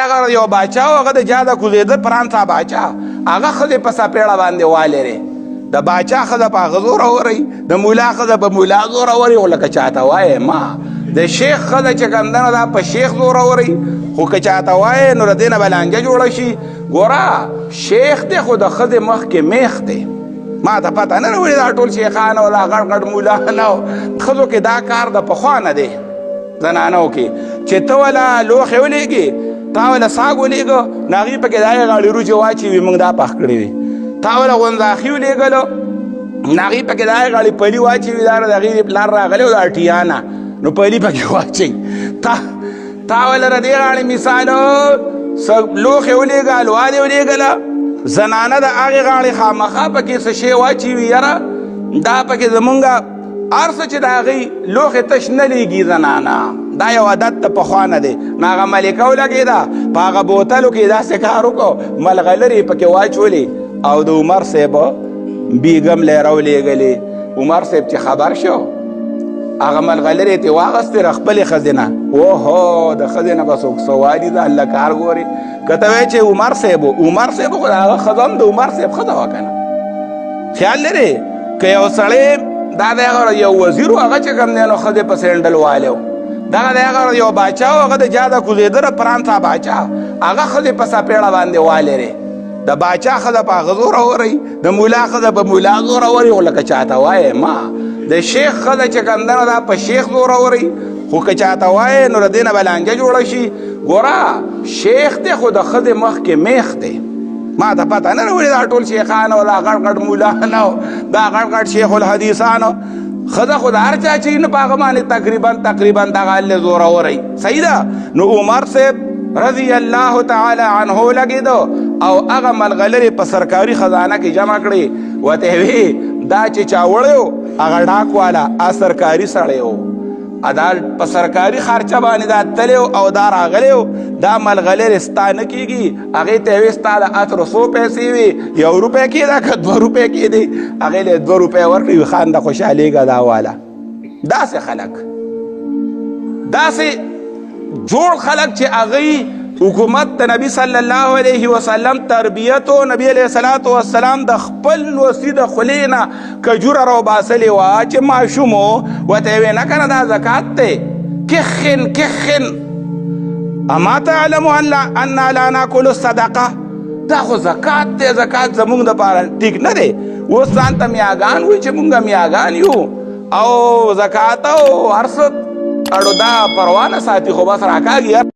هغه یو باچا و هغه د جاده کوزېده فرانسا باچا هغه ښځې په سپېړه باندې والرې د باچا ښځه په هغه زور اورئ د مولا ښځه په مولا زور اورئ خو لکه چاته وایې ما د شیخ ښځه چې کوم ده نو دا په شیخ زور اورئ خو که چاته وایې نو د دې نه به لانجه جوړه شي ګوره شیخ دی خو د ښځې مخکې میخ دی ما ته پته نه راوړي دا ټول شیخان او دا غټ غټ مولان او ښځو کې دا کار د پخوا نه دی زنانو کې چې ته وله لوښې ولېږې تا وله ساګ ولېږه نو هغې پکې د هغې غاړې روچې واچوي موږ دا پخ کړې وي تا وله غونځاخي ولېږلو نو هغې پکې د هغې غاړې پلي واچوي دا د هغې پلار راغلی او د اټیانه نو پلي پکې واچوي تا وله د دې غاړې مثال لوښې ولېږه الوا دې ولېږله زنانه د هغې غاړې خامخا پکې څه شی واچوي یاره دا پکې زمونږ هر څه چې د هغې لوښې تش نه لیږي زنانه دا یو عادت د پخوا نه دی نو هغه ملکه ولګېده په هغه بوتلو کې داسې کار وکړو ملغلرې پکې واچولې او د عمر صاحب بیګم لی راولېږلې عمر صاحب چې خبر شو هغه ملغلرې ترې واغستې د خپلې ښځې نه اوهو د ښځې نه به څوک څه والي د الله کار ګورې که ته وایې چې عمر صاحب خو د هغه ښځه هم د عمر صاحب ښځه وه که نه خیال لرې که یو سړی دا د هغه یو وزیر و هغه چې کوم دی نو ښځې په سینډل والی و دغه د هغه یو باچا و هغه د جاده کوزېده د فرانسا باچا هغه ښځې په سپېړه باندې والرې د باچا ښځه په هغه زور اورئ د مولا ښځه په مولا زور اورئ خو لکه چاته وایې ما د شیخ ښځه چې کوم ده نو دا په شیخ زور اورئ خو که چاته وایې نو د دې نه به لانجه جوړه شي ګوره شیخ دی خو د ښځې مخکې میخ دی ما ته پته نه راوړي دا ټول شیخان او دا غټ غټ مولان او دا غټ غټ شیخ الحدیثان ښځه خو د هر چا چې نه په هغه باندې تقریبا دغه هلې زور اورئ صحیح ده نو عمر صاحب رضی الله تعالی عنه لګېده او هغه ملغلرې په سرکاري خزانه کې جمع کړې ورته وی دا چې چا وړی و هغه ډاک والا سرکاري سړی و دا په سرکاري خرچه باندې دا تلی او دا راغلی و دا ملغلرې ستا نه کېږي هغې ته یې وی ستا د اترو څو پیسې وي 1 روپۍ کېده که 2 روپۍ کېدې هغې له 2 روپۍ ورکړې وي خانده خوشحالېږه دا والا داسې خلک داسې جوړ خلک چې هغوی حکومت د نبی صلی الله علیه وسلم تربیت و نبی علیه الصلاة والسلام د خپل نوسي د خولې نه کجوره راوباسلې وه چې ماشوم و ورته یې وی نه که نه دا زکات دی کخن اما تعلم انا لا ناکل الصدقه دا خو زکات دی زکات زمونږ دپاره ټیک نه دی اوس ځان ته میاګان وایي چې مونږ میاګان یو او زکات او هر څه اړو دا پروا نه ساتي خو بس راکاږي